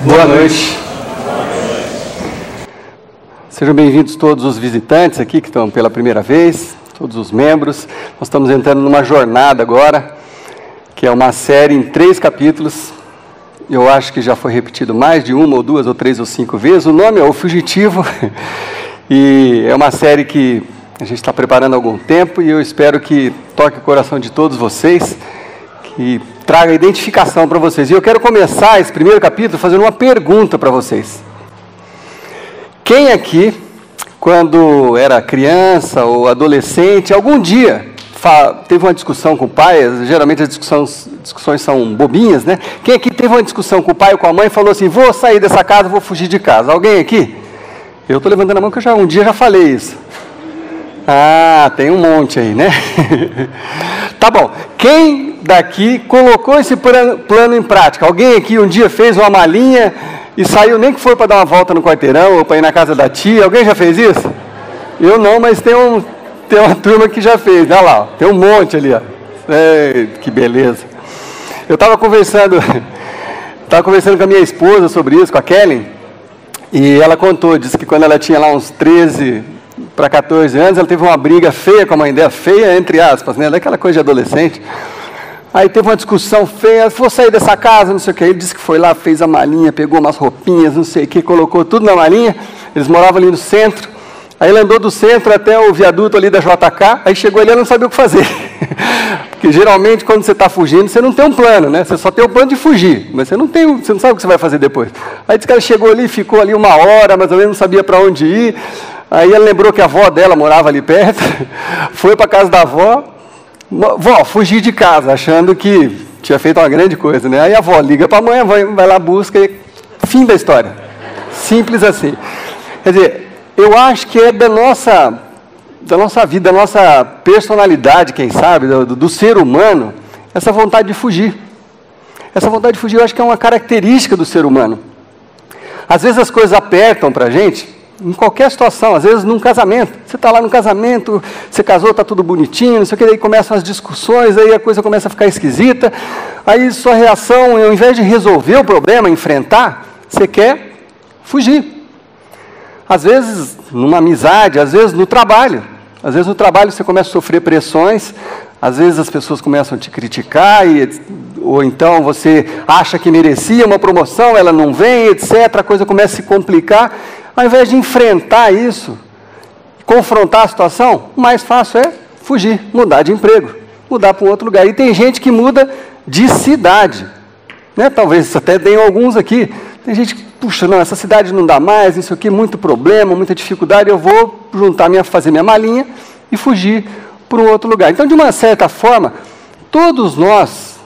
Boa noite. Sejam bem-vindos todos os visitantes aqui que estão pela primeira vez, todos os membros. Nós estamos entrando numa jornada agora, que é uma série em 3 capítulos. Eu acho que já foi repetido mais de 1 ou 2 ou 3 ou 5 vezes. O nome é O Fugitivo. E é uma série que a gente está preparando há algum tempo e eu espero que toque o coração de todos vocês, que traga identificação para vocês. E eu quero começar esse primeiro capítulo fazendo uma pergunta para vocês. Quem aqui, quando era criança ou adolescente, algum dia teve uma discussão com o pai? Geralmente as discussões são bobinhas, né? Quem aqui teve uma discussão com o pai ou com a mãe e falou assim, vou sair dessa casa, vou fugir de casa? Alguém aqui? Eu estou levantando a mão que um dia já falei isso. Ah, tem um monte aí, né? Tá bom. Quem daqui colocou esse plano em prática? Alguém aqui um dia fez uma malinha e saiu, nem que foi para dar uma volta no quarteirão ou para ir na casa da tia? Alguém já fez isso? Eu não, mas tem uma turma que já fez. Olha lá, tem um monte ali, ó. Que beleza. Eu estava conversando com a minha esposa sobre isso, com a Kellen, e ela contou, disse que quando ela tinha lá uns 13 para 14 anos, ela teve uma briga feia com a mãe dela, feia entre aspas, né? Daquela coisa de adolescente. Aí teve uma discussão feia, vou sair dessa casa, não sei o que. Ele disse que foi lá, fez a malinha, pegou umas roupinhas, não sei o que, colocou tudo na malinha. Eles moravam ali no centro. Aí ele andou do centro até o viaduto ali da JK, aí chegou ali e não sabia o que fazer. Porque geralmente quando você está fugindo, você não tem um plano, né? Você só tem o plano de fugir, mas você não sabe o que você vai fazer depois. Aí disse que ela chegou ali, ficou ali 1 hora, mais ou menos, não sabia para onde ir. Aí ela lembrou que a avó dela morava ali perto, foi para a casa da avó. Vó, fugi de casa, achando que tinha feito uma grande coisa, né? Aí a avó liga para a mãe, vai lá, busca e fim da história. Simples assim. Quer dizer, eu acho que é da nossa vida, da nossa personalidade, quem sabe, do ser humano, essa vontade de fugir. Essa vontade de fugir eu acho que é uma característica do ser humano. Às vezes as coisas apertam para a gente, em qualquer situação, às vezes num casamento. Você está lá no casamento, você casou, está tudo bonitinho, não sei o que, daí começam as discussões, aí a coisa começa a ficar esquisita, aí sua reação, ao invés de resolver o problema, enfrentar, você quer fugir. Às vezes numa amizade, às vezes no trabalho. Às vezes no trabalho você começa a sofrer pressões, às vezes as pessoas começam a te criticar, ou então você acha que merecia uma promoção, ela não vem, etc., a coisa começa a se complicar. Ao invés de enfrentar isso, confrontar a situação, o mais fácil é fugir, mudar de emprego, mudar para um outro lugar. E tem gente que muda de cidade, né? Talvez até tenham alguns aqui. Tem gente que, puxa, não, essa cidade não dá mais, isso aqui, muito problema, muita dificuldade, eu vou fazer minha malinha e fugir para um outro lugar. Então, de uma certa forma, todos nós,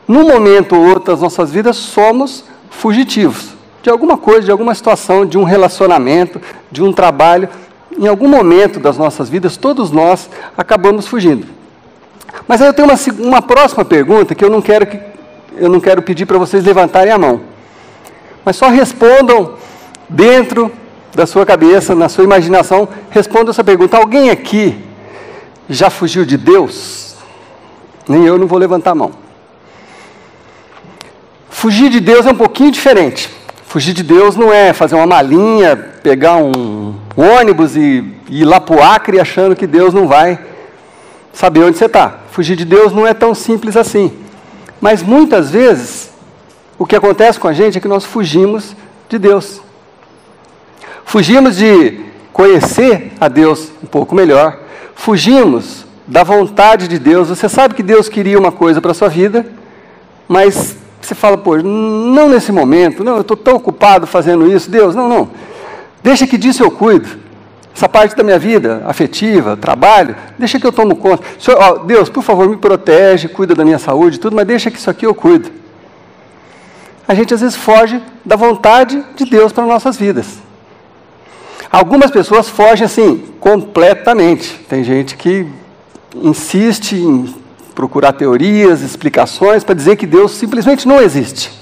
num momento ou outro das nossas vidas, somos fugitivos. De alguma coisa, de alguma situação, de um relacionamento, de um trabalho, em algum momento das nossas vidas, todos nós acabamos fugindo. Mas aí eu tenho uma próxima pergunta que eu não quero pedir para vocês levantarem a mão. Mas só respondam dentro da sua cabeça, na sua imaginação, respondam essa pergunta. Alguém aqui já fugiu de Deus? Nem eu não vou levantar a mão. Fugir de Deus é um pouquinho diferente. Fugir de Deus não é fazer uma malinha, pegar um ônibus e ir lá para o Acre achando que Deus não vai saber onde você está. Fugir de Deus não é tão simples assim. Mas muitas vezes, o que acontece com a gente é que nós fugimos de Deus. Fugimos de conhecer a Deus um pouco melhor. Fugimos da vontade de Deus. Você sabe que Deus queria uma coisa para a sua vida, mas você fala, pô, não nesse momento, não, eu estou tão ocupado fazendo isso, Deus, não, deixa que disso eu cuido, essa parte da minha vida, afetiva, trabalho, deixa que eu tomo conta, Senhor, Deus, por favor, me protege, cuida da minha saúde, tudo, mas deixa que isso aqui eu cuido. A gente às vezes foge da vontade de Deus para nossas vidas. Algumas pessoas fogem assim, completamente, tem gente que insiste em procurar teorias, explicações, para dizer que Deus simplesmente não existe.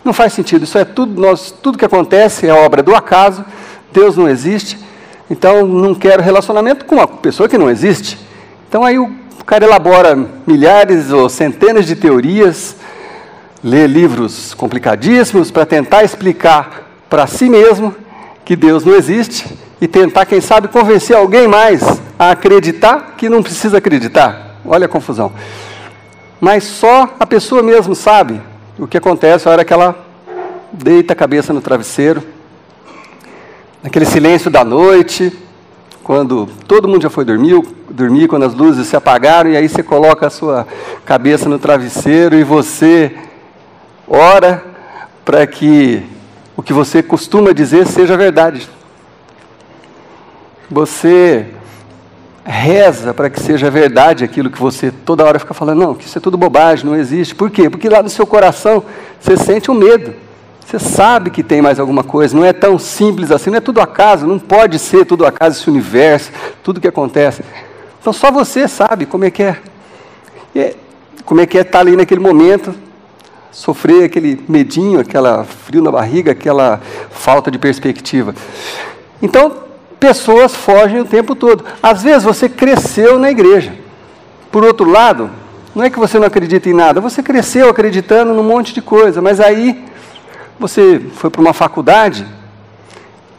Não faz sentido, isso é tudo que acontece é obra do acaso, Deus não existe, então não quero relacionamento com uma pessoa que não existe. Então aí o cara elabora milhares ou centenas de teorias, ler livros complicadíssimos para tentar explicar para si mesmo que Deus não existe e tentar, quem sabe, convencer alguém mais a acreditar que não precisa acreditar. Olha a confusão. Mas só a pessoa mesmo sabe o que acontece na hora que ela deita a cabeça no travesseiro, naquele silêncio da noite, quando todo mundo já foi dormir, quando as luzes se apagaram, e aí você coloca a sua cabeça no travesseiro e você ora para que o que você costuma dizer seja verdade. Você reza para que seja verdade aquilo que você toda hora fica falando, não, que isso é tudo bobagem, não existe. Por quê? Porque lá no seu coração você sente um medo. Você sabe que tem mais alguma coisa, não é tão simples assim, não é tudo acaso, não pode ser tudo acaso esse universo, tudo que acontece. Então só você sabe como é que é. Como é que é estar ali naquele momento, sofrer aquele medinho, aquela frio na barriga, aquela falta de perspectiva. Então, pessoas fogem o tempo todo. Às vezes você cresceu na igreja. Por outro lado, não é que você não acredita em nada, você cresceu acreditando num monte de coisa, mas aí você foi para uma faculdade,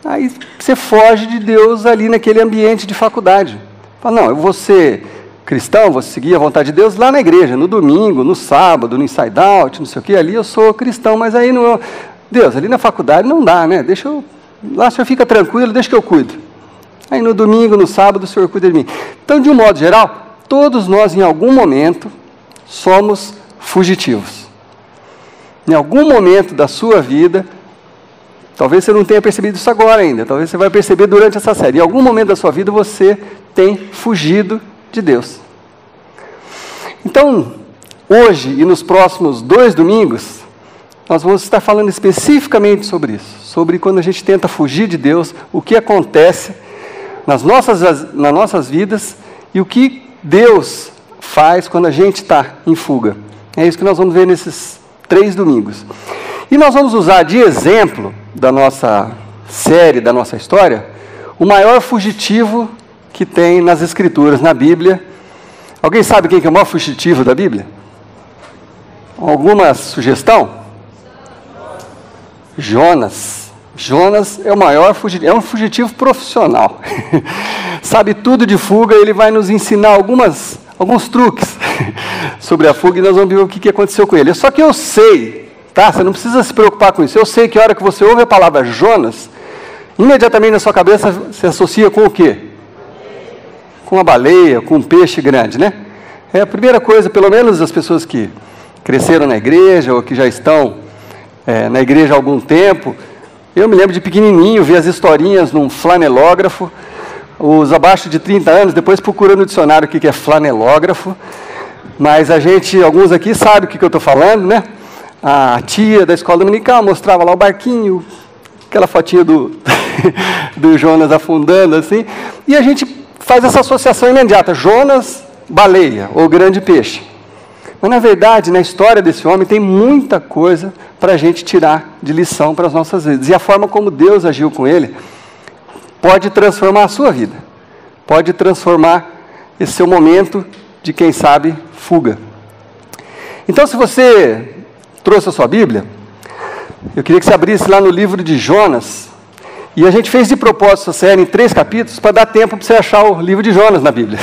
aí você foge de Deus ali naquele ambiente de faculdade. Fala, não, eu vou ser cristão, vou seguir a vontade de Deus lá na igreja, no domingo, no sábado, no inside out, não sei o que, ali eu sou cristão, mas aí não... Deus, ali na faculdade não dá, né? Lá o senhor fica tranquilo, deixa que eu cuido. Aí no domingo, no sábado, o senhor cuida de mim. Então, de um modo geral, todos nós, em algum momento, somos fugitivos. Em algum momento da sua vida, talvez você não tenha percebido isso agora ainda, talvez você vai perceber durante essa série, em algum momento da sua vida você tem fugido de Deus. Então, hoje e nos próximos 2 domingos, nós vamos estar falando especificamente sobre isso, sobre quando a gente tenta fugir de Deus, o que acontece nas nossas vidas e o que Deus faz quando a gente está em fuga. É isso que nós vamos ver nesses 3 domingos. E nós vamos usar de exemplo da nossa série, da nossa história, o maior fugitivo que tem nas Escrituras, na Bíblia. Alguém sabe quem que é o maior fugitivo da Bíblia? Alguma sugestão? Jonas. Jonas é o maior fugitivo, é um fugitivo profissional. Sabe tudo de fuga, ele vai nos ensinar alguns truques sobre a fuga e nós vamos ver o que aconteceu com ele. Só que eu sei, tá? Você não precisa se preocupar com isso. Eu sei que a hora que você ouve a palavra Jonas, imediatamente na sua cabeça se associa com o quê? Com a baleia, com um peixe grande, né? É a primeira coisa, pelo menos as pessoas que cresceram na igreja ou que já estão na igreja há algum tempo. Eu me lembro de pequenininho, ver as historinhas num flanelógrafo. Os abaixo de 30 anos, depois procurando no dicionário o que é flanelógrafo. Mas alguns aqui sabem o que eu estou falando, né? A tia da escola dominical mostrava lá o barquinho, aquela fotinha do Jonas afundando assim. E a gente faz essa associação imediata, Jonas, baleia ou grande peixe. Mas, na verdade, na história desse homem tem muita coisa para a gente tirar de lição para as nossas vidas. E a forma como Deus agiu com ele pode transformar a sua vida. Pode transformar esse seu momento de, quem sabe, fuga. Então, se você trouxe a sua Bíblia, eu queria que você abrisse lá no livro de Jonas. E a gente fez de propósito essa série em 3 capítulos para dar tempo para você achar o livro de Jonas na Bíblia.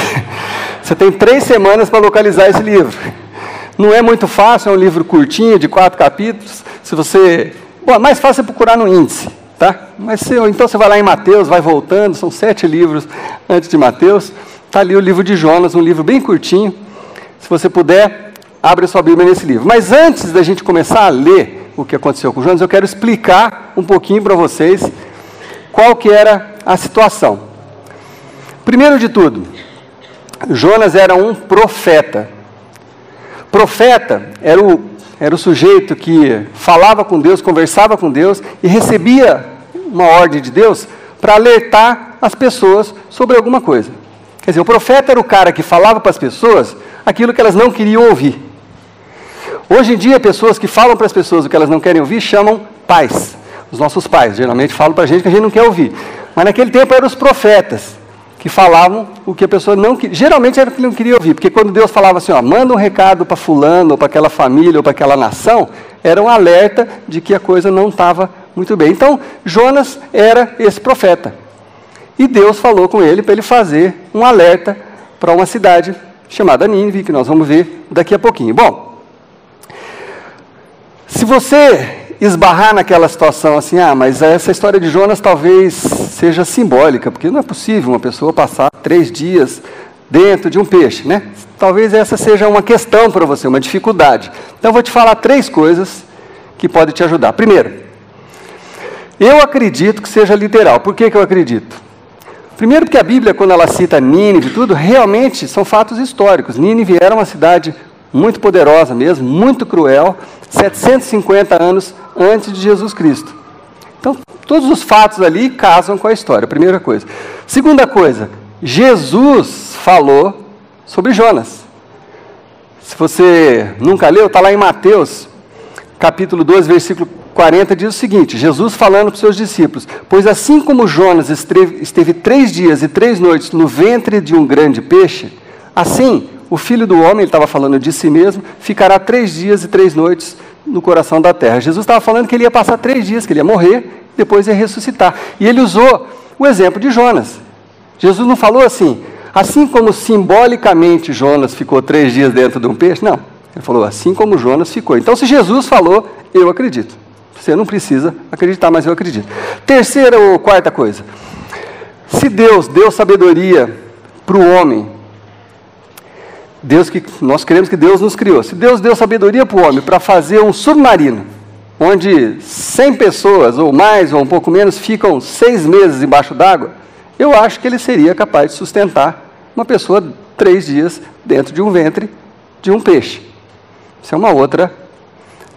Você tem 3 semanas para localizar esse livro. Não é muito fácil, é um livro curtinho, de 4 capítulos. É mais fácil é procurar no índice, tá? Então você vai lá em Mateus, vai voltando, são 7 livros antes de Mateus. Está ali o livro de Jonas, um livro bem curtinho. Se você puder, abre a sua Bíblia nesse livro. Mas antes da gente começar a ler o que aconteceu com Jonas, eu quero explicar um pouquinho para vocês qual que era a situação. Primeiro de tudo, Jonas era um profeta. Profeta era o sujeito que falava com Deus, conversava com Deus e recebia uma ordem de Deus para alertar as pessoas sobre alguma coisa. Quer dizer, o profeta era o cara que falava para as pessoas aquilo que elas não queriam ouvir. Hoje em dia, pessoas que falam para as pessoas o que elas não querem ouvir chamam pais. Os nossos pais geralmente falam para a gente que a gente não quer ouvir. Mas naquele tempo eram os profetas que falavam o que a pessoa não queria. Geralmente era o que não queria ouvir, porque quando Deus falava assim, manda um recado para fulano, ou para aquela família, ou para aquela nação, Era um alerta de que a coisa não estava muito bem. Então, Jonas era esse profeta. E Deus falou com ele para ele fazer um alerta para uma cidade chamada Nínive, que nós vamos ver daqui a pouquinho. Bom, se você esbarrar naquela situação assim, mas essa história de Jonas talvez seja simbólica, porque não é possível uma pessoa passar 3 dias dentro de um peixe, né? Talvez essa seja uma questão para você, uma dificuldade. Então eu vou te falar 3 coisas que podem te ajudar. Primeiro, eu acredito que seja literal. Por que eu acredito? Primeiro porque a Bíblia, quando ela cita Nínive e tudo, realmente são fatos históricos. Nínive era uma cidade muito poderosa mesmo, muito cruel, 750 anos antes de Jesus Cristo. Então, todos os fatos ali casam com a história, primeira coisa. Segunda coisa, Jesus falou sobre Jonas. Se você nunca leu, está lá em Mateus, capítulo 12, versículo 40, diz o seguinte, Jesus falando para os seus discípulos, pois assim como Jonas esteve 3 dias e 3 noites no ventre de um grande peixe, assim o Filho do Homem, ele estava falando de si mesmo, ficará 3 dias e 3 noites no coração da terra. Jesus estava falando que ele ia passar 3 dias, que ele ia morrer, depois ia ressuscitar. E ele usou o exemplo de Jonas. Jesus não falou assim como simbolicamente Jonas ficou 3 dias dentro de um peixe, não. Ele falou assim como Jonas ficou. Então, se Jesus falou, eu acredito. Você não precisa acreditar, mas eu acredito. Terceira ou quarta coisa. Se Deus deu sabedoria para o homem, nós queremos que Deus nos criou. Se Deus deu sabedoria para o homem para fazer um submarino, onde 100 pessoas, ou mais, ou um pouco menos, ficam 6 meses embaixo d'água, eu acho que ele seria capaz de sustentar uma pessoa 3 dias dentro de um ventre de um peixe. Isso é uma outra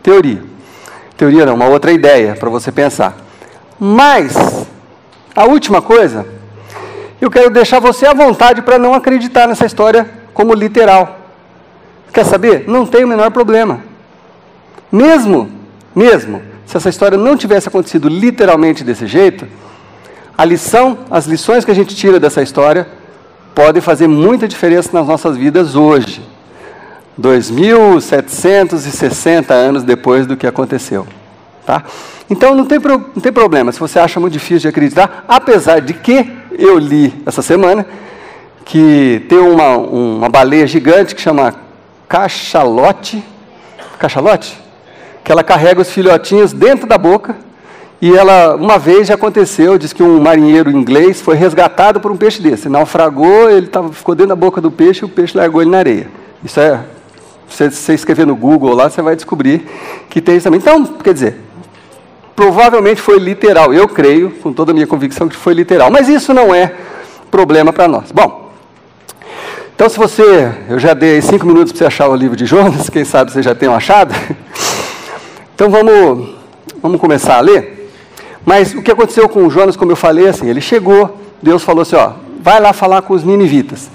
teoria. Teoria não, uma outra ideia para você pensar. Mas, a última coisa, eu quero deixar você à vontade para não acreditar nessa história como literal. Quer saber? Não tem o menor problema. Mesmo se essa história não tivesse acontecido literalmente desse jeito, as lições que a gente tira dessa história podem fazer muita diferença nas nossas vidas hoje. 2.760 anos depois do que aconteceu. Tá? Então não tem problema se você acha muito difícil de acreditar, apesar de que eu li essa semana que tem uma baleia gigante que chama cachalote, que ela carrega os filhotinhos dentro da boca, e ela, uma vez já aconteceu, diz que um marinheiro inglês foi resgatado por um peixe desse, naufragou, ficou dentro da boca do peixe e o peixe largou ele na areia. Isso é, se você escrever no Google lá, você vai descobrir que tem isso também. Então, quer dizer, provavelmente foi literal, eu creio, com toda a minha convicção que foi literal, mas isso não é problema para nós. Bom, então eu já dei 5 minutos para você achar o livro de Jonas, quem sabe você já tenha achado. Então vamos começar a ler. Mas o que aconteceu com Jonas, como eu falei, assim, ele chegou, Deus falou assim, vai lá falar com os ninivitas.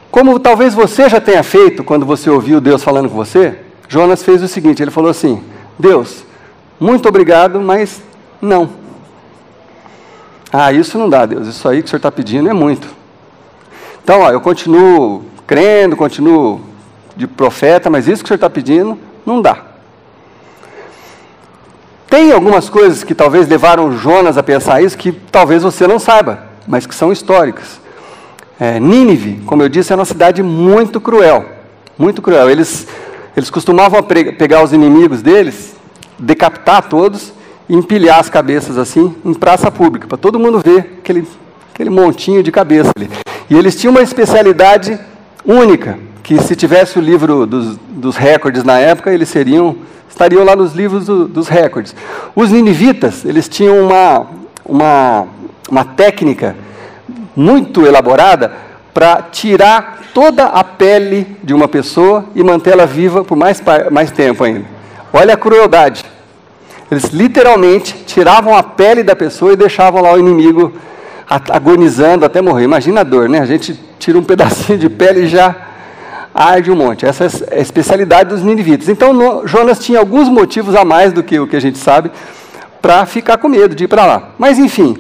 Como talvez você já tenha feito, quando você ouviu Deus falando com você, Jonas fez o seguinte, ele falou assim, Deus, muito obrigado, mas não. Isso não dá, Deus, isso aí que o Senhor está pedindo é muito. Então, eu continuo crendo, continuo de profeta, mas isso que o Senhor está pedindo, não dá. Tem algumas coisas que talvez levaram Jonas a pensar isso, que talvez você não saiba, mas que são históricas. Nínive, como eu disse, é uma cidade muito cruel. Muito cruel. Eles costumavam pegar os inimigos deles, decapitar todos e empilhar as cabeças assim em praça pública, para todo mundo ver aquele montinho de cabeça ali. E eles tinham uma especialidade única, que se tivesse o livro dos recordes na época, eles estariam lá nos livros dos recordes. Os ninivitas, eles tinham uma técnica muito elaborada para tirar toda a pele de uma pessoa e mantê-la viva por mais tempo ainda. Olha a crueldade. Eles literalmente tiravam a pele da pessoa e deixavam lá o inimigo agonizando até morrer. Imagina a dor, né? A gente tira um pedacinho de pele e já arde um monte. Essa é a especialidade dos ninivitas. Então, Jonas tinha alguns motivos a mais do que o que a gente sabe para ficar com medo de ir para lá. Mas, enfim,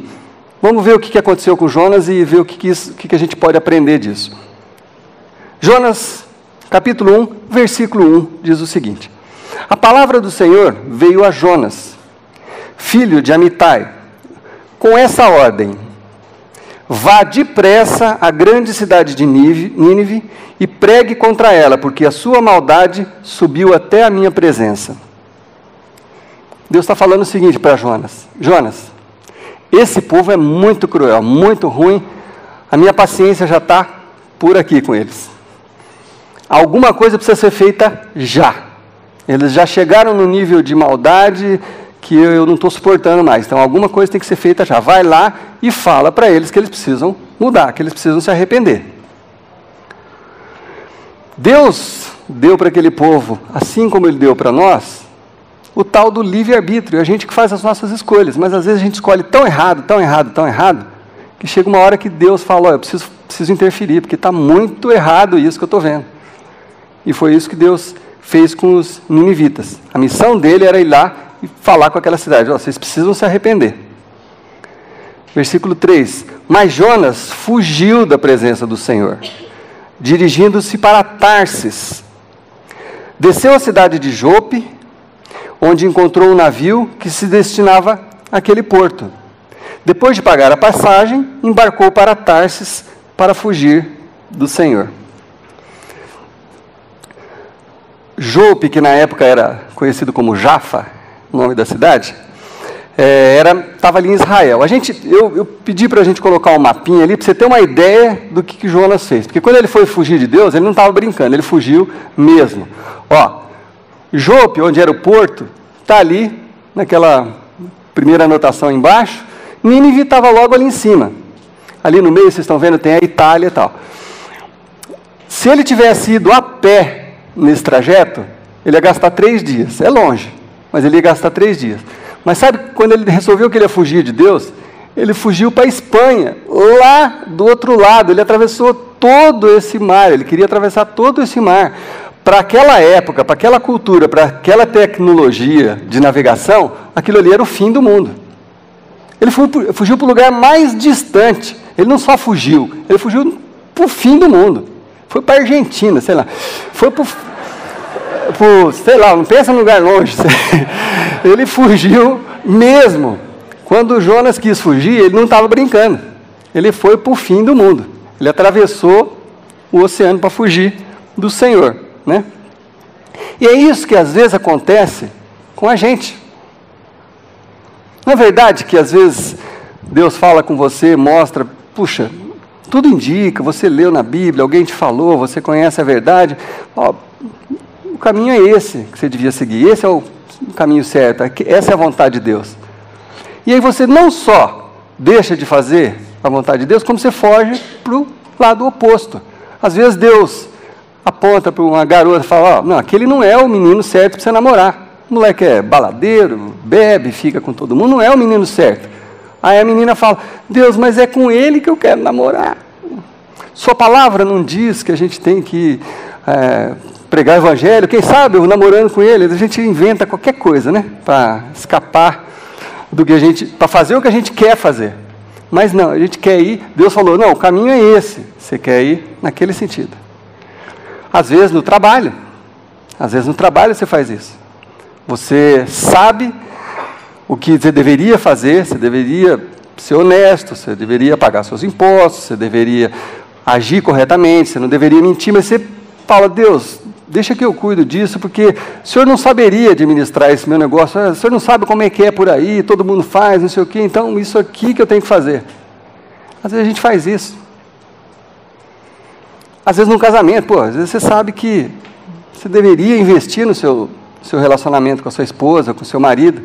vamos ver o que aconteceu com Jonas e ver o que a gente pode aprender disso. Jonas, capítulo 1, versículo 1, diz o seguinte. A palavra do Senhor veio a Jonas, filho de Amitai, com essa ordem: vá depressa à grande cidade de Nínive e pregue contra ela, porque a sua maldade subiu até a minha presença. Deus está falando o seguinte para Jonas: Jonas, esse povo é muito cruel, muito ruim, a minha paciência já está por aqui com eles. Alguma coisa precisa ser feita já. Eles já chegaram no nível de maldade que eu não estou suportando mais. Então, alguma coisa tem que ser feita já. Vai lá e fala para eles que eles precisam mudar, que eles precisam se arrepender. Deus deu para aquele povo, assim como Ele deu para nós, o tal do livre-arbítrio. A gente que faz as nossas escolhas, mas às vezes a gente escolhe tão errado, que chega uma hora que Deus fala: eu preciso interferir, porque está muito errado isso que eu estou vendo. E foi isso que Deus fez com os ninivitas. A missão dele era ir lá e falar com aquela cidade: vocês precisam se arrepender. Versículo 3: mas Jonas fugiu da presença do Senhor, dirigindo-se para Tarsis. Desceu à cidade de Jope, onde encontrou um navio que se destinava àquele porto. Depois de pagar a passagem, embarcou para Tarsis para fugir do Senhor. Jope, que na época era conhecido como Jafa, o nome da cidade, estava ali em Israel. Eu pedi para a gente colocar um mapinha ali, para você ter uma ideia do que Jonas fez. Porque quando ele foi fugir de Deus, ele não estava brincando, ele fugiu mesmo. Jope, onde era o porto, está ali, naquela primeira anotação embaixo. Nínive estava logo ali em cima. Ali no meio, vocês estão vendo, tem a Itália e tal. Se ele tivesse ido a pé nesse trajeto, ele ia gastar 3 dias. É longe, mas ele ia gastar 3 dias. Mas sabe, quando ele resolveu que ele ia fugir de Deus, ele fugiu para a Espanha, lá do outro lado. Ele atravessou todo esse mar, ele queria atravessar todo esse mar. Para aquela época, para aquela cultura, para aquela tecnologia de navegação, aquilo ali era o fim do mundo. Ele fugiu para o lugar mais distante. Ele não só fugiu, ele fugiu para o fim do mundo. Foi para a Argentina, sei lá. Foi para sei lá, não pensa num lugar longe. Ele fugiu mesmo. Quando Jonas quis fugir, ele não estava brincando. Ele foi para o fim do mundo. Ele atravessou o oceano para fugir do Senhor, né? E é isso que às vezes acontece com a gente. Não é verdade que às vezes Deus fala com você, mostra, puxa, tudo indica, você leu na Bíblia, alguém te falou, você conhece a verdade, o caminho é esse que você devia seguir, esse é o caminho certo, essa é a vontade de Deus. E aí você não só deixa de fazer a vontade de Deus, como você foge para o lado oposto. Às vezes Deus aponta para uma garota e fala: não, aquele não é o menino certo para você namorar. O moleque é baladeiro, bebe, fica com todo mundo, não é o menino certo. Aí a menina fala: Deus, mas é com ele que eu quero namorar. Sua palavra não diz que a gente tem que pregar o evangelho? Quem sabe eu namorando com ele, a gente inventa qualquer coisa, né? Para escapar do que a gente, para fazer o que a gente quer fazer. Mas não, a gente quer ir, Deus falou: não, o caminho é esse, você quer ir naquele sentido. Às vezes no trabalho você faz isso. Você sabe o que você deveria fazer, você deveria ser honesto, você deveria pagar seus impostos, você deveria agir corretamente, você não deveria mentir, mas você fala: Deus, deixa que eu cuido disso, porque o Senhor não saberia administrar esse meu negócio, o Senhor não sabe como é que é por aí, todo mundo faz, não sei o quê, então isso aqui que eu tenho que fazer. Às vezes a gente faz isso. Às vezes no casamento, às vezes você sabe que você deveria investir no seu relacionamento com a sua esposa, com o seu marido,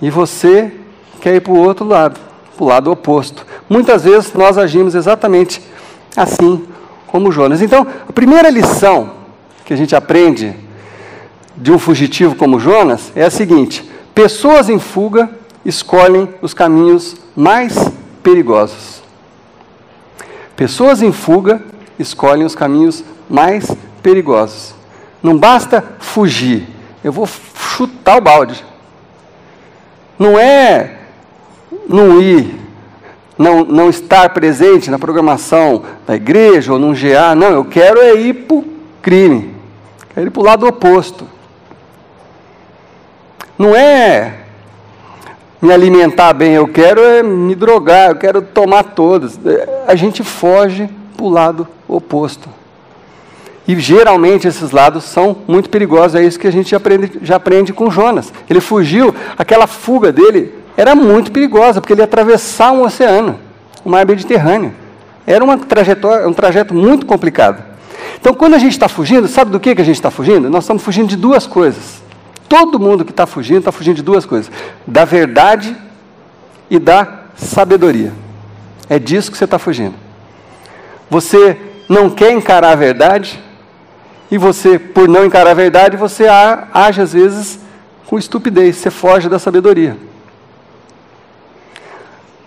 e você quer ir para o outro lado, para o lado oposto. Muitas vezes nós agimos exatamente assim como Jonas. Então, a primeira lição que a gente aprende de um fugitivo como Jonas é a seguinte: pessoas em fuga escolhem os caminhos mais perigosos. Pessoas em fuga escolhem os caminhos mais perigosos. Não basta fugir, eu vou chutar o balde. Não é não ir, não estar presente na programação da igreja ou num GA, não, eu quero ir para o crime, quero ir para o lado oposto. não é me alimentar bem, eu quero me drogar, eu quero tomar todas. A gente foge para o lado oposto. E geralmente esses lados são muito perigosos, é isso que a gente já aprende com Jonas. Ele fugiu, aquela fuga dele era muito perigosa, porque ele ia atravessar um oceano, o mar Mediterrâneo. Era um trajeto muito complicado. Então, quando a gente está fugindo, sabe do que a gente está fugindo? Nós estamos fugindo de duas coisas. Todo mundo que está fugindo de duas coisas: da verdade e da sabedoria. É disso que você está fugindo. Você não quer encarar a verdade, e você, por não encarar a verdade, você age às vezes com estupidez, você foge da sabedoria.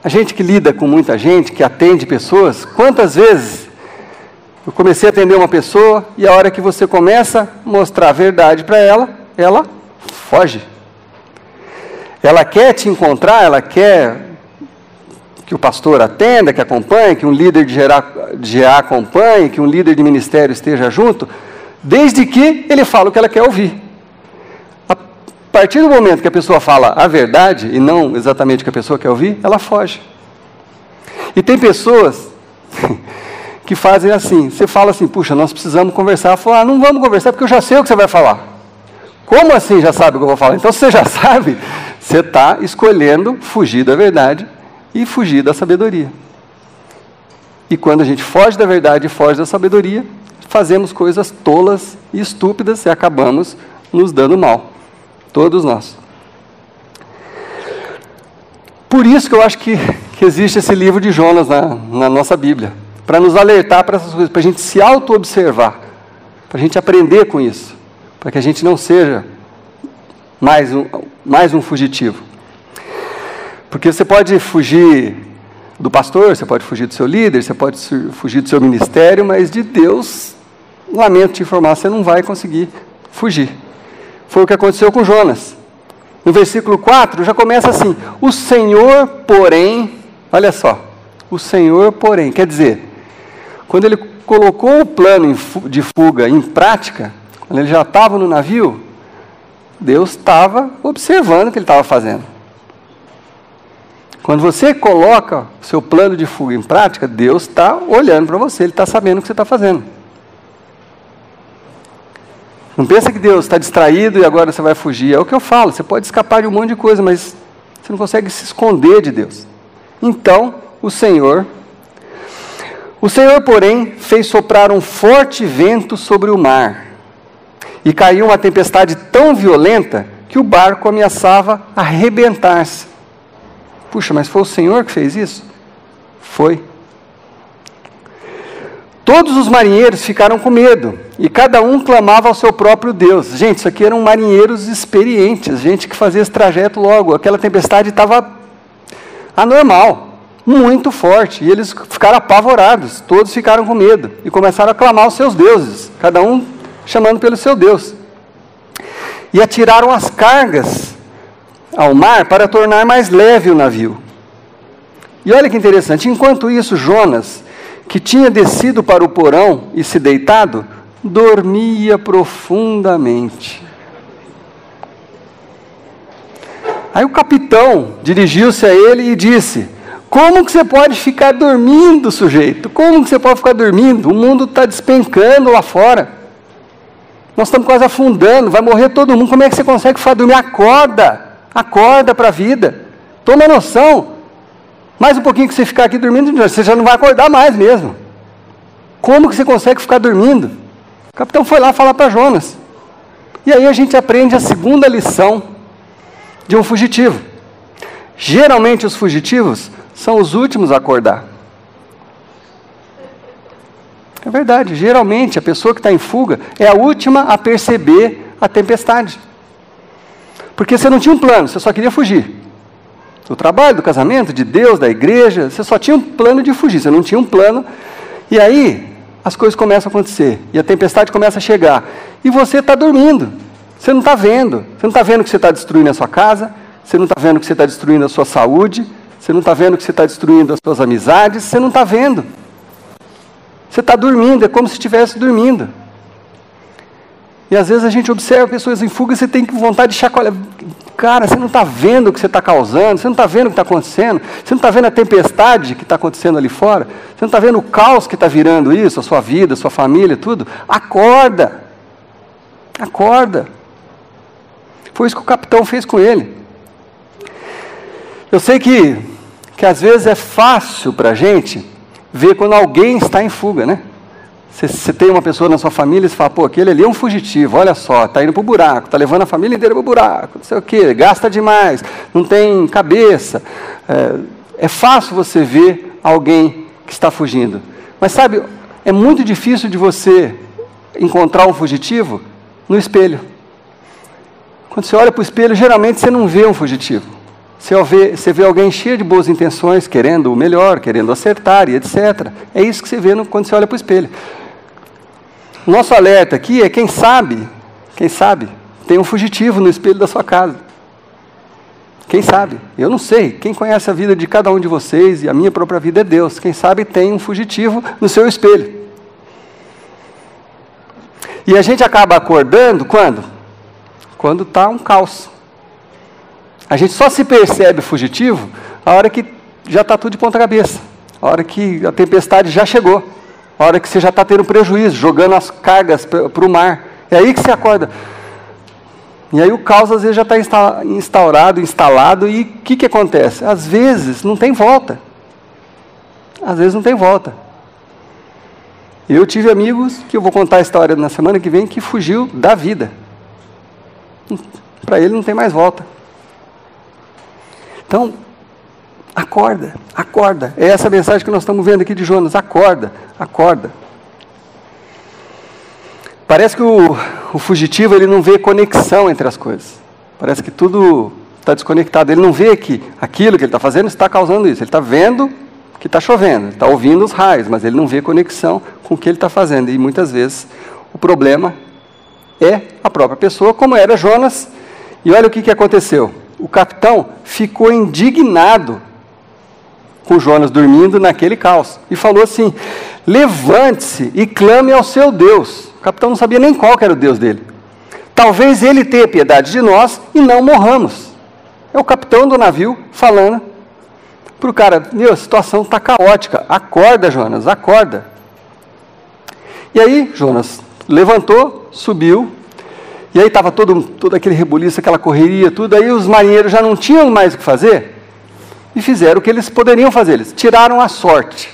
A gente que lida com muita gente, que atende pessoas, quantas vezes eu comecei a atender uma pessoa e a hora que você começa a mostrar a verdade para ela, ela foge. Ela quer te encontrar, ela quer que o pastor atenda, que acompanhe, que um líder de GA acompanhe, que um líder de ministério esteja junto, desde que ele fala o que ela quer ouvir. A partir do momento que a pessoa fala a verdade, e não exatamente o que a pessoa quer ouvir, ela foge. E tem pessoas que fazem assim, você fala assim, puxa, nós precisamos conversar. Ela fala, não vamos conversar porque eu já sei o que você vai falar. Como assim já sabe o que eu vou falar? Então, se você já sabe, você está escolhendo fugir da verdade e fugir da sabedoria. E quando a gente foge da verdade e foge da sabedoria, fazemos coisas tolas e estúpidas e acabamos nos dando mal. Todos nós. Por isso que eu acho que existe esse livro de Jonas na nossa Bíblia. Para nos alertar para essas coisas, para a gente se auto-observar, para a gente aprender com isso, para que a gente não seja mais um fugitivo. Porque você pode fugir do pastor, você pode fugir do seu líder, você pode fugir do seu ministério, mas de Deus, lamento te informar, você não vai conseguir fugir. Foi o que aconteceu com Jonas. No versículo 4 já começa assim: o Senhor, porém, olha só, o Senhor, porém, quer dizer, quando ele colocou o plano de fuga em prática, quando ele já estava no navio, Deus estava observando o que ele estava fazendo. Quando você coloca o seu plano de fuga em prática, Deus está olhando para você, Ele está sabendo o que você está fazendo. Não pensa que Deus está distraído e agora você vai fugir. É o que eu falo, você pode escapar de um monte de coisa, mas você não consegue se esconder de Deus. Então, o Senhor, porém, fez soprar um forte vento sobre o mar, e caiu uma tempestade tão violenta que o barco ameaçava arrebentar-se. Puxa, mas foi o Senhor que fez isso? Foi. Todos os marinheiros ficaram com medo, e cada um clamava ao seu próprio Deus. Gente, isso aqui eram marinheiros experientes, gente que fazia esse trajeto logo. Aquela tempestade estava anormal, muito forte, e eles ficaram apavorados, todos ficaram com medo, e começaram a clamar aos seus deuses, cada um chamando pelo seu Deus. E atiraram as cargas ao mar para tornar mais leve o navio. E olha que interessante, enquanto isso, Jonas, que tinha descido para o porão e se deitado, dormia profundamente. Aí o capitão dirigiu-se a ele e disse: como que você pode ficar dormindo, sujeito? Como que você pode ficar dormindo? O mundo está despencando lá fora. Nós estamos quase afundando, vai morrer todo mundo. Como é que você consegue ficar dormindo? Acorda para a vida. Toma noção. Mais um pouquinho que você ficar aqui dormindo, você já não vai acordar mais mesmo. Como que você consegue ficar dormindo? O capitão foi lá falar para Jonas. E aí a gente aprende a segunda lição de um fugitivo. Geralmente os fugitivos são os últimos a acordar. É verdade, geralmente a pessoa que está em fuga é a última a perceber a tempestade. Porque você não tinha um plano, você só queria fugir. Do trabalho, do casamento, de Deus, da igreja, você só tinha um plano de fugir, você não tinha um plano. E aí as coisas começam a acontecer, e a tempestade começa a chegar. E você está dormindo, você não está vendo. Você não está vendo que você está destruindo a sua casa, você não está vendo que você está destruindo a sua saúde, você não está vendo que você está destruindo as suas amizades, você não está vendo. Você está dormindo, é como se estivesse dormindo. E às vezes a gente observa pessoas em fuga e você tem vontade de chacoalhar. Cara, você não está vendo o que você está causando, você não está vendo o que está acontecendo, você não está vendo a tempestade que está acontecendo ali fora, você não está vendo o caos que está virando isso, a sua vida, a sua família, tudo. Acorda! Acorda! Foi isso que o capitão fez com ele. Eu sei que às vezes é fácil para a gente ver quando alguém está em fuga, né? Você tem uma pessoa na sua família e você fala, pô, aquele ali é um fugitivo, olha só, está indo para o buraco, está levando a família inteira para o buraco, não sei o quê, gasta demais, não tem cabeça. É fácil você ver alguém que está fugindo. Mas sabe, é muito difícil de você encontrar um fugitivo no espelho. Quando você olha para o espelho, geralmente você não vê um fugitivo. Você vê alguém cheio de boas intenções, querendo o melhor, querendo acertar e etc. É isso que você vê quando você olha para o espelho. Nosso alerta aqui é quem sabe, tem um fugitivo no espelho da sua casa. Quem sabe? Eu não sei. Quem conhece a vida de cada um de vocês e a minha própria vida é Deus. Quem sabe tem um fugitivo no seu espelho. E a gente acaba acordando quando? Quando está um caos. A gente só se percebe fugitivo a hora que já está tudo de ponta cabeça. A hora que a tempestade já chegou. A hora que você já está tendo prejuízo, jogando as cargas para o mar. É aí que você acorda. E aí o caos às vezes já está instalado, e o que acontece? Às vezes não tem volta. Às vezes não tem volta. Eu tive amigos, que eu vou contar a história na semana que vem, que fugiu da vida. Para ele não tem mais volta. Então, acorda, acorda. É essa mensagem que nós estamos vendo aqui de Jonas. Acorda, acorda. Parece que o fugitivo ele não vê conexão entre as coisas. Parece que tudo está desconectado. Ele não vê que aquilo que ele está fazendo está causando isso. Ele está vendo que está chovendo, está ouvindo os raios, mas ele não vê conexão com o que ele está fazendo. E muitas vezes o problema é a própria pessoa, como era Jonas. E olha o que aconteceu. O capitão ficou indignado com Jonas dormindo naquele caos. E falou assim, levante-se e clame ao seu Deus. O capitão não sabia nem qual que era o Deus dele. Talvez ele tenha piedade de nós e não morramos. É o capitão do navio falando para o cara, a situação está caótica. Acorda, Jonas, acorda. E aí, Jonas levantou, subiu. E aí estava todo aquele rebuliço, aquela correria, tudo. Aí os marinheiros já não tinham mais o que fazer. E fizeram o que eles poderiam fazer. Eles tiraram a sorte.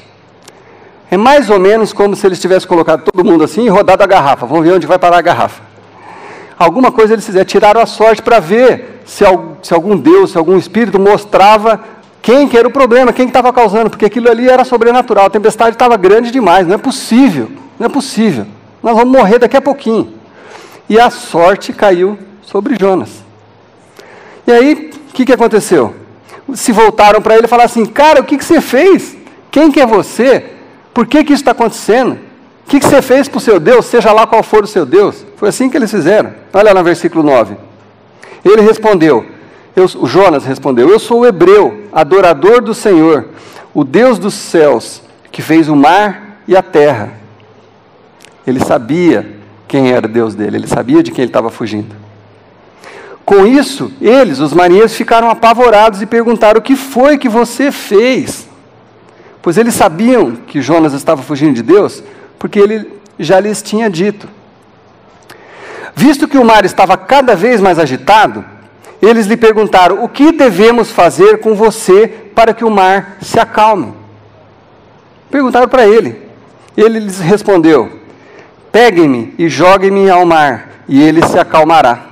É mais ou menos como se eles tivessem colocado todo mundo assim e rodado a garrafa. Vamos ver onde vai parar a garrafa. Alguma coisa eles fizeram. Tiraram a sorte para ver se algum Deus, se algum espírito mostrava quem que era o problema, quem que estava causando. Porque aquilo ali era sobrenatural. A tempestade estava grande demais. Não é possível. Não é possível. Nós vamos morrer daqui a pouquinho. E a sorte caiu sobre Jonas. E aí, o que aconteceu? Se voltaram para ele e falaram assim, cara, o que você fez? Quem que é você? Por que isso está acontecendo? O que você fez para o seu Deus, seja lá qual for o seu Deus? Foi assim que eles fizeram. Olha lá no versículo 9. Ele respondeu, o Jonas respondeu, eu sou o hebreu, adorador do Senhor, o Deus dos céus, que fez o mar e a terra. Ele sabia quem era o Deus dele, ele sabia de quem ele estava fugindo. Com isso, os marinheiros, ficaram apavorados e perguntaram, o que foi que você fez? Pois eles sabiam que Jonas estava fugindo de Deus, porque ele já lhes tinha dito. Visto que o mar estava cada vez mais agitado, eles lhe perguntaram, o que devemos fazer com você para que o mar se acalme? Perguntaram para ele. Ele lhes respondeu, peguem-me e joguem-me ao mar, e ele se acalmará.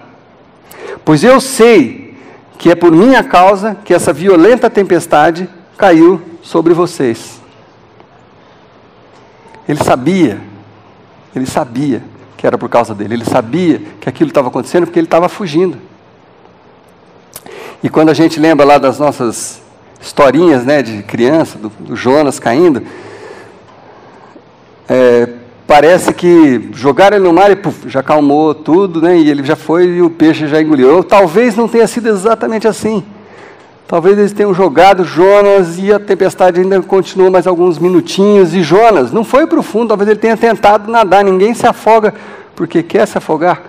Pois eu sei que é por minha causa que essa violenta tempestade caiu sobre vocês. Ele sabia que era por causa dele, ele sabia que aquilo estava acontecendo porque ele estava fugindo. E quando a gente lembra lá das nossas historinhas, né, de criança, do Jonas caindo, parece que jogaram ele no mar e já acalmou tudo, né, e ele já foi e o peixe já engoliu. Talvez não tenha sido exatamente assim. Talvez eles tenham jogado Jonas e a tempestade ainda continuou mais alguns minutinhos. E Jonas não foi para o fundo, talvez ele tenha tentado nadar. Ninguém se afoga porque quer se afogar.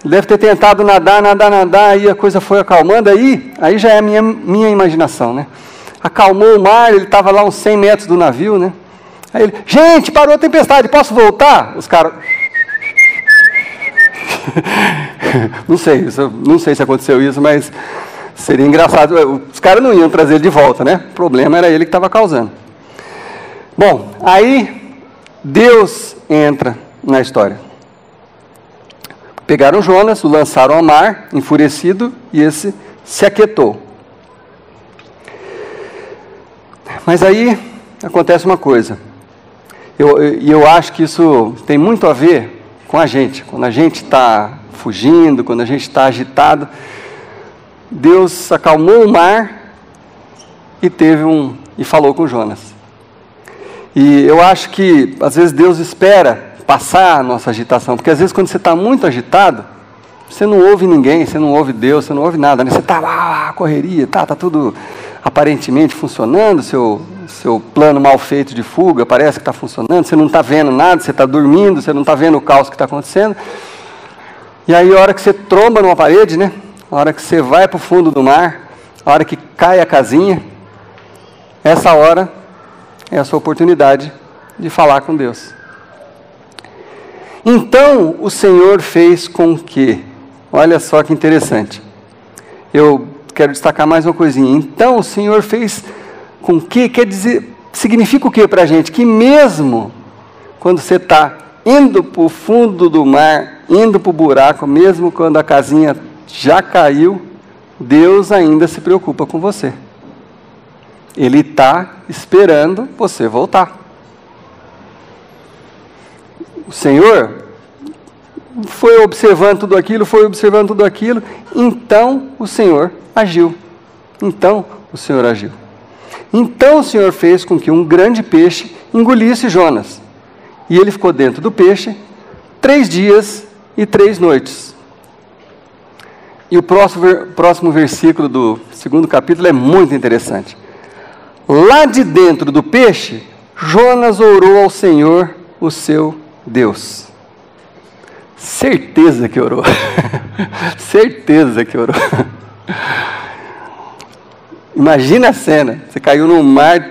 Deve ter tentado nadar, aí a coisa foi acalmando, aí já é a minha imaginação, né? Acalmou o mar, ele estava lá uns 100 metros do navio, né? Aí ele, gente, parou a tempestade, posso voltar? Os caras... não sei se aconteceu isso, mas seria engraçado. Os caras não iam trazer ele de volta, né? O problema era ele que estava causando. Bom, aí Deus entra na história. Pegaram Jonas, o lançaram ao mar, enfurecido, e esse se aquietou. Mas aí acontece uma coisa. Eu acho que isso tem muito a ver com a gente. Quando a gente está fugindo, quando a gente está agitado, Deus acalmou o mar e falou com Jonas. E eu acho que às vezes Deus espera passar a nossa agitação, porque às vezes quando você está muito agitado, você não ouve ninguém, você não ouve Deus, você não ouve nada, né? Você está lá, correria, está tudo aparentemente funcionando, seu plano mal feito de fuga parece que está funcionando, você não está vendo nada, você está dormindo, você não está vendo o caos que está acontecendo. E aí a hora que você tromba numa parede, né? A hora que você vai para o fundo do mar, a hora que cai a casinha, essa hora é a sua oportunidade de falar com Deus. Então o Senhor fez com que, olha só que interessante, eu quero destacar mais uma coisinha. Então o Senhor fez com que, quer dizer, significa o que para a gente? Que mesmo quando você está indo para o fundo do mar, indo para o buraco, mesmo quando a casinha já caiu, Deus ainda se preocupa com você. Ele está esperando você voltar. O Senhor foi observando tudo aquilo, então o Senhor agiu. Então o Senhor fez com que um grande peixe engolisse Jonas. E ele ficou dentro do peixe 3 dias e 3 noites. E o próximo versículo do 2º capítulo é muito interessante. Lá de dentro do peixe, Jonas orou ao Senhor, o seu Deus. Certeza que orou. Certeza que orou. Imagina a cena. Você caiu no mar,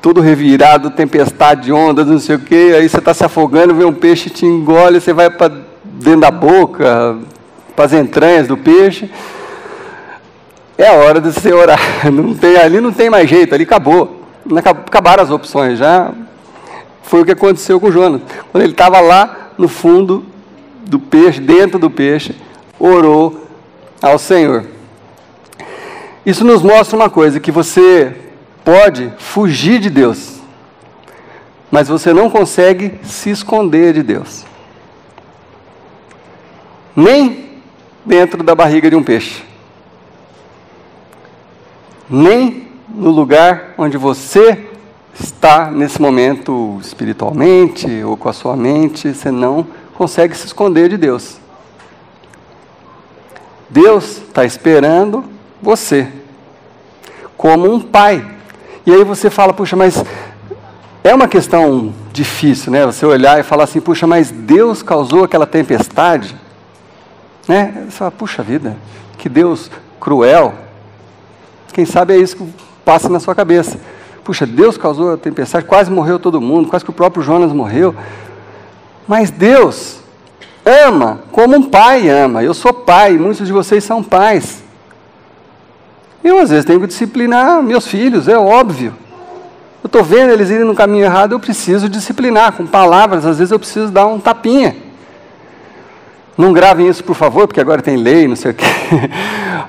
todo revirado, tempestade, ondas, não sei o quê. Aí você está se afogando, vem um peixe, te engole, você vai para dentro da boca, para as entranhas do peixe. É a hora de você orar. Ali não tem mais jeito, ali acabou. Acabaram as opções, já foi o que aconteceu com Jonas. Quando ele estava lá no fundo do peixe, dentro do peixe, orou ao Senhor. Isso nos mostra uma coisa, que você pode fugir de Deus, mas você não consegue se esconder de Deus. Nem dentro da barriga de um peixe. Nem no lugar onde você está nesse momento espiritualmente ou com a sua mente, você não consegue se esconder de Deus. Deus está esperando você, como um pai. E aí você fala, puxa, mas é uma questão difícil, né? Você olhar e falar assim, puxa, mas Deus causou aquela tempestade, né? Você fala, puxa vida, que Deus cruel. Quem sabe é isso que passa na sua cabeça. Puxa, Deus causou a tempestade, quase morreu todo mundo, quase que o próprio Jonas morreu. Mas Deus ama como um pai ama. Eu sou pai, muitos de vocês são pais. Eu, às vezes, tenho que disciplinar meus filhos, é óbvio. Eu estou vendo eles irem no caminho errado, eu preciso disciplinar, com palavras, às vezes eu preciso dar um tapinha. Não gravem isso, por favor, porque agora tem lei, não sei o quê.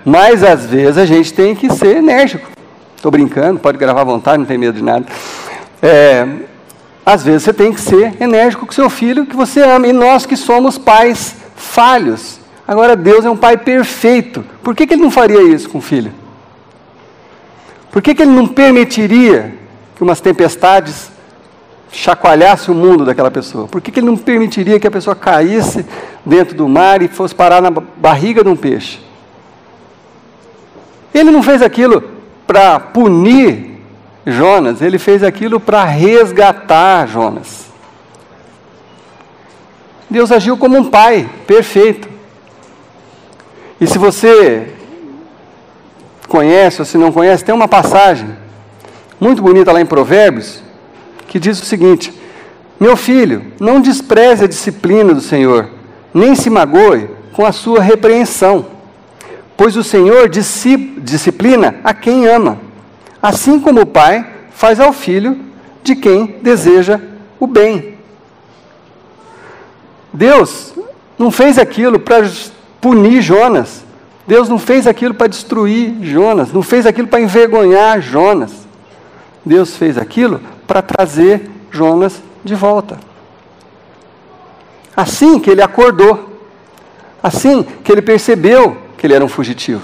Mas, às vezes, a gente tem que ser enérgico. Estou brincando, pode gravar à vontade, não tem medo de nada. Às vezes, você tem que ser enérgico com seu filho, que você ama. E nós que somos pais falhos. Agora, Deus é um pai perfeito. Por que Ele não faria isso com o filho? Por que Ele não permitiria que umas tempestades chacoalhassem o mundo daquela pessoa? Por que Ele não permitiria que a pessoa caísse dentro do mar e fosse parar na barriga de um peixe? Ele não fez aquilo para punir Jonas, Ele fez aquilo para resgatar Jonas. Deus agiu como um pai perfeito. E se você conhece ou se não conhece, tem uma passagem muito bonita lá em Provérbios, que diz o seguinte: meu filho, não despreze a disciplina do Senhor, nem se magoe com a sua repreensão, pois o Senhor disciplina a quem ama, assim como o pai faz ao filho de quem deseja o bem. Deus não fez aquilo para punir Jonas. Deus não fez aquilo para destruir Jonas, não fez aquilo para envergonhar Jonas. Deus fez aquilo para trazer Jonas de volta. Assim que ele acordou, assim que ele percebeu que ele era um fugitivo,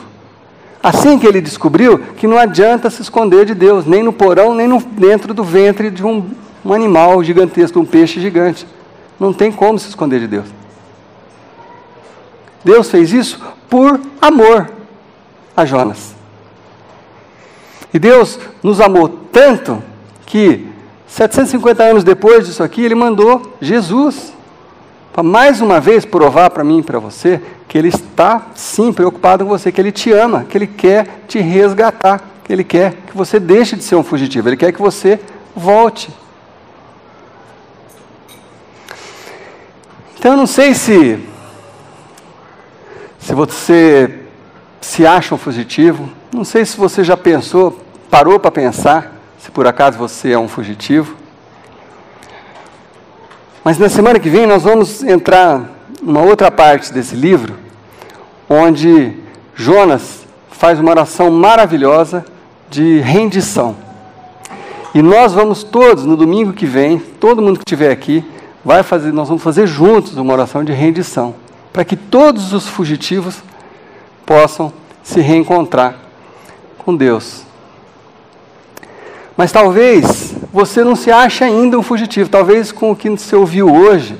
assim que ele descobriu que não adianta se esconder de Deus, nem no porão, nem dentro do ventre de um animal gigantesco, um peixe gigante. Não tem como se esconder de Deus. Deus fez isso por amor a Jonas. E Deus nos amou tanto que 750 anos depois disso aqui, Ele mandou Jesus para mais uma vez provar para mim e para você que Ele está sim preocupado com você, que Ele te ama, que Ele quer te resgatar, que Ele quer que você deixe de ser um fugitivo, Ele quer que você volte. Então eu não sei se você se acha um fugitivo, não sei se você já parou para pensar se por acaso você é um fugitivo. Mas na semana que vem nós vamos entrar numa outra parte desse livro, onde Jonas faz uma oração maravilhosa de rendição. E nós vamos todos, no domingo que vem, todo mundo que estiver aqui, nós vamos fazer juntos uma oração de rendição, para que todos os fugitivos possam se reencontrar com Deus. Mas talvez você não se ache ainda um fugitivo, talvez com o que você ouviu hoje,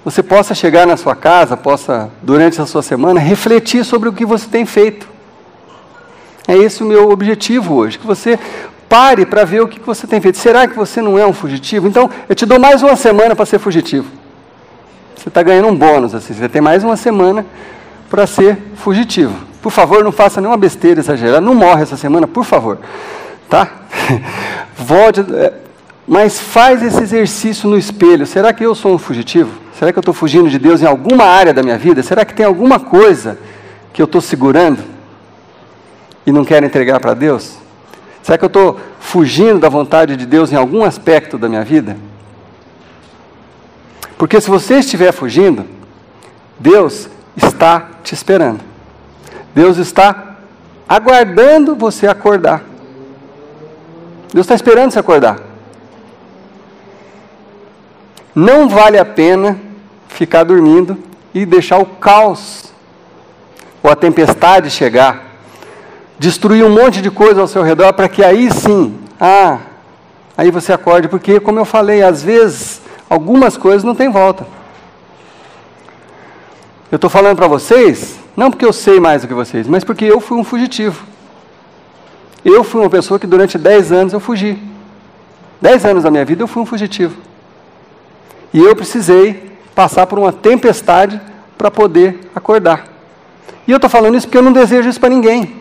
você possa chegar na sua casa, possa, durante a sua semana, refletir sobre o que você tem feito. É esse o meu objetivo hoje, que você pare para ver o que você tem feito. Será que você não é um fugitivo? Então, eu te dou mais uma semana para ser fugitivo. Você está ganhando um bônus, assim, você tem mais uma semana para ser fugitivo. Por favor, não faça nenhuma besteira exagerada, não morre essa semana, por favor. Tá? Volte, mas faz esse exercício no espelho. Será que eu sou um fugitivo? Será que eu estou fugindo de Deus em alguma área da minha vida? Será que tem alguma coisa que eu estou segurando e não quero entregar para Deus? Será que eu estou fugindo da vontade de Deus em algum aspecto da minha vida? Porque se você estiver fugindo, Deus está te esperando. Deus está aguardando você acordar. Deus está esperando você acordar. Não vale a pena ficar dormindo e deixar o caos ou a tempestade chegar, destruir um monte de coisa ao seu redor, para que aí sim, aí você acorde, porque, como eu falei, às vezes, algumas coisas não tem volta. Eu estou falando para vocês, não porque eu sei mais do que vocês, mas porque eu fui um fugitivo. Eu fui uma pessoa que durante 10 anos eu fugi. 10 anos da minha vida eu fui um fugitivo. E eu precisei passar por uma tempestade para poder acordar. E eu estou falando isso porque eu não desejo isso para ninguém.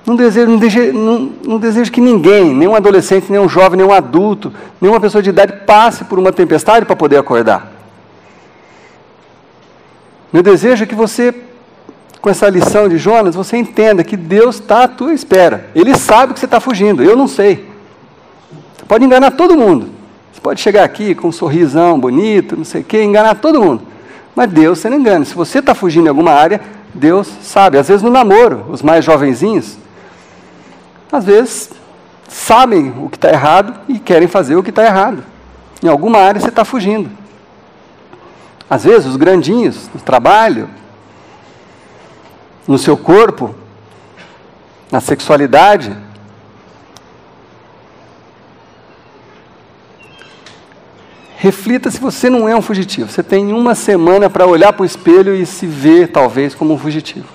Não desejo que ninguém, nenhum adolescente, nenhum jovem, nenhum adulto, nenhuma pessoa de idade passe por uma tempestade para poder acordar. Meu desejo é que você, com essa lição de Jonas, você entenda que Deus está à tua espera. Ele sabe que você está fugindo, eu não sei. Você pode enganar todo mundo. Você pode chegar aqui com um sorrisão bonito, não sei o quê, enganar todo mundo. Mas Deus você não engana. Se você está fugindo em alguma área, Deus sabe. Às vezes no namoro, os mais jovenzinhos, às vezes sabem o que está errado e querem fazer o que está errado. Em alguma área você está fugindo. Às vezes os grandinhos, no trabalho, no seu corpo, na sexualidade. Reflita se você não é um fugitivo. Você tem uma semana para olhar para o espelho e se ver, talvez, como um fugitivo.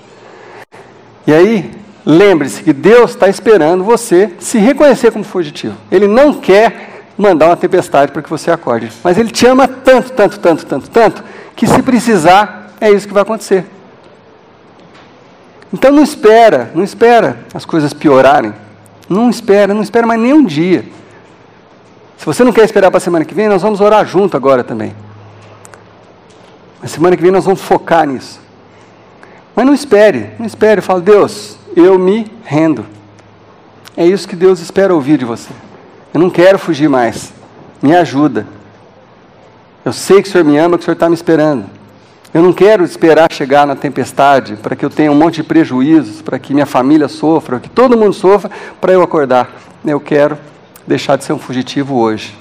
E aí, lembre-se que Deus está esperando você se reconhecer como fugitivo. Ele não quer mandar uma tempestade para que você acorde. Mas Ele te ama tanto, tanto, tanto, tanto, tanto, que se precisar, é isso que vai acontecer. Então não espera as coisas piorarem. Não espera mais nem um dia. Se você não quer esperar para a semana que vem, nós vamos orar junto agora também. Na semana que vem nós vamos focar nisso. Mas não espere. Fala, Deus, eu me rendo. É isso que Deus espera ouvir de você. Eu não quero fugir mais. Me ajuda. Eu sei que o Senhor me ama, que o Senhor está me esperando. Eu não quero esperar chegar na tempestade para que eu tenha um monte de prejuízos, para que minha família sofra, que todo mundo sofra, para eu acordar. Eu quero deixar de ser um fugitivo hoje.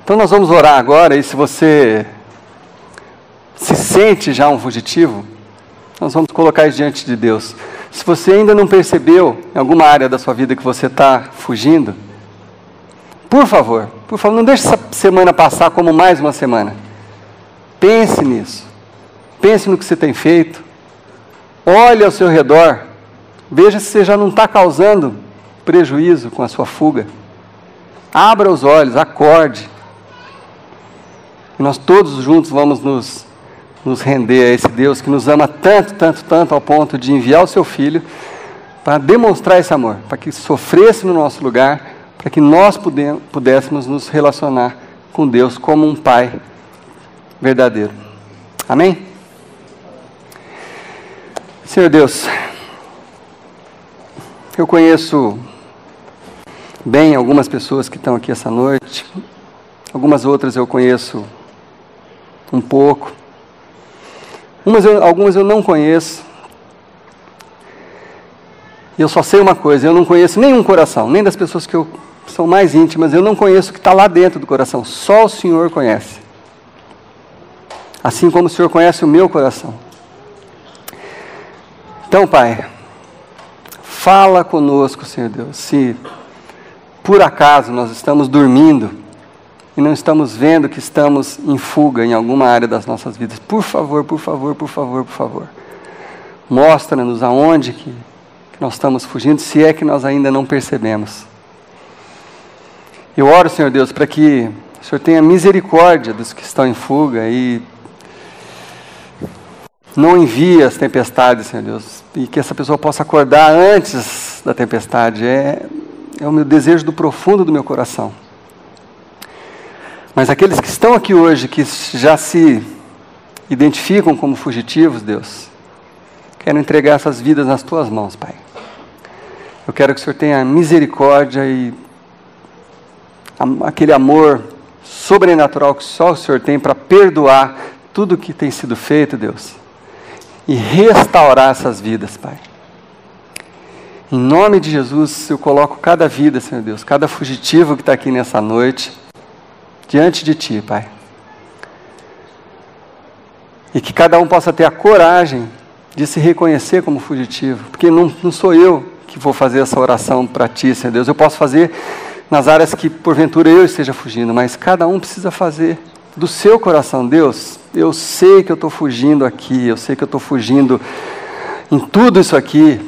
Então nós vamos orar agora, e se você se sente já um fugitivo, nós vamos colocar isso diante de Deus. Se você ainda não percebeu em alguma área da sua vida que você está fugindo, por favor, não deixe essa semana passar como mais uma semana. Pense nisso. Pense no que você tem feito. Olhe ao seu redor. Veja se você já não está causando prejuízo com a sua fuga. Abra os olhos, acorde. E nós todos juntos vamos nos render a esse Deus que nos ama tanto, tanto, tanto, ao ponto de enviar o seu Filho para demonstrar esse amor, para que sofresse no nosso lugar, para que nós pudéssemos nos relacionar com Deus como um Pai verdadeiro. Amém? Senhor Deus, eu conheço bem algumas pessoas que estão aqui essa noite, algumas outras eu conheço um pouco, algumas eu não conheço. E eu só sei uma coisa, eu não conheço nenhum coração, nem das pessoas que são mais íntimas, eu não conheço o que está lá dentro do coração, só o Senhor conhece. Assim como o Senhor conhece o meu coração. Então, Pai, fala conosco, Senhor Deus, se por acaso nós estamos dormindo e não estamos vendo que estamos em fuga em alguma área das nossas vidas, por favor, mostra-nos aonde que nós estamos fugindo, se é que nós ainda não percebemos. Eu oro, Senhor Deus, para que o Senhor tenha misericórdia dos que estão em fuga e não envie as tempestades, Senhor Deus, e que essa pessoa possa acordar antes da tempestade. É o meu desejo do profundo do meu coração. Mas aqueles que estão aqui hoje, que já se identificam como fugitivos, Deus, quero entregar essas vidas nas Tuas mãos, Pai. Eu quero que o Senhor tenha misericórdia e aquele amor sobrenatural que só o Senhor tem para perdoar tudo que tem sido feito, Deus, e restaurar essas vidas, Pai. Em nome de Jesus, eu coloco cada vida, Senhor Deus, cada fugitivo que está aqui nessa noite, diante de Ti, Pai. E que cada um possa ter a coragem de se reconhecer como fugitivo, porque não sou eu que vou fazer essa oração para Ti, Senhor Deus. Eu posso fazer nas áreas que porventura eu esteja fugindo, mas cada um precisa fazer do seu coração. Deus, eu sei que eu estou fugindo aqui, eu sei que eu estou fugindo em tudo isso aqui,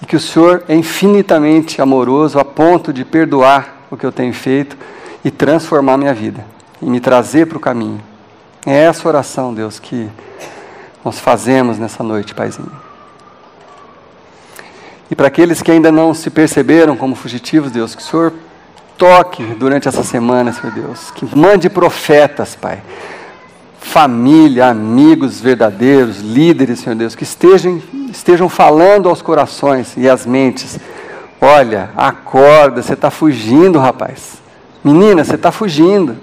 e que o Senhor é infinitamente amoroso a ponto de perdoar o que eu tenho feito e transformar minha vida, e me trazer para o caminho. É essa oração, Deus, que nós fazemos nessa noite, Paizinho. E para aqueles que ainda não se perceberam como fugitivos, Deus, que o Senhor toque durante essa semana, Senhor Deus, que mande profetas, Pai, família, amigos verdadeiros, líderes, Senhor Deus, que estejam falando aos corações e às mentes. Olha, acorda, você está fugindo, rapaz. Menina, você está fugindo.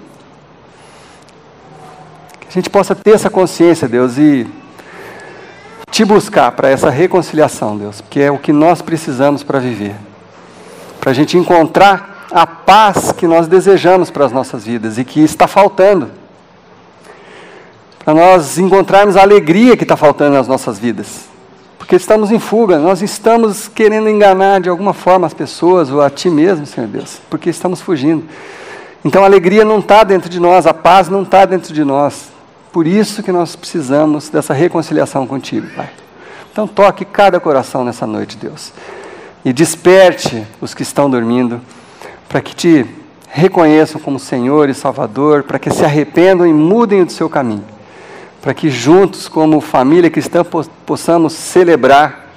Que a gente possa ter essa consciência, Deus, e Te buscar para essa reconciliação, Deus, porque é o que nós precisamos para viver. Para a gente encontrar a paz que nós desejamos para as nossas vidas e que está faltando. Para nós encontrarmos a alegria que está faltando nas nossas vidas. Porque estamos em fuga, nós estamos querendo enganar de alguma forma as pessoas ou a Ti mesmo, Senhor Deus, porque estamos fugindo. Então a alegria não está dentro de nós, a paz não está dentro de nós. Por isso que nós precisamos dessa reconciliação contigo, Pai. Então toque cada coração nessa noite, Deus. e desperte os que estão dormindo, para que te reconheçam como Senhor e Salvador, para que se arrependam e mudem do seu caminho, para que juntos, como família cristã, possamos celebrar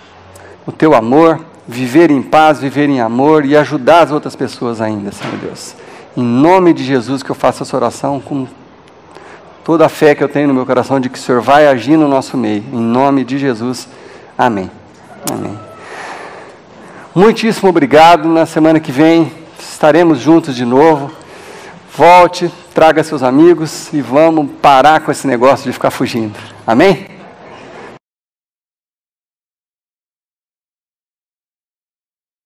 o teu amor, viver em paz, viver em amor e ajudar as outras pessoas ainda, Senhor Deus. Em nome de Jesus que eu faço essa oração com toda a fé que eu tenho no meu coração de que o Senhor vai agir no nosso meio. Em nome de Jesus. Amém. Amém. Muitíssimo obrigado. Na semana que vem estaremos juntos de novo. Volte, traga seus amigos e vamos parar com esse negócio de ficar fugindo. Amém?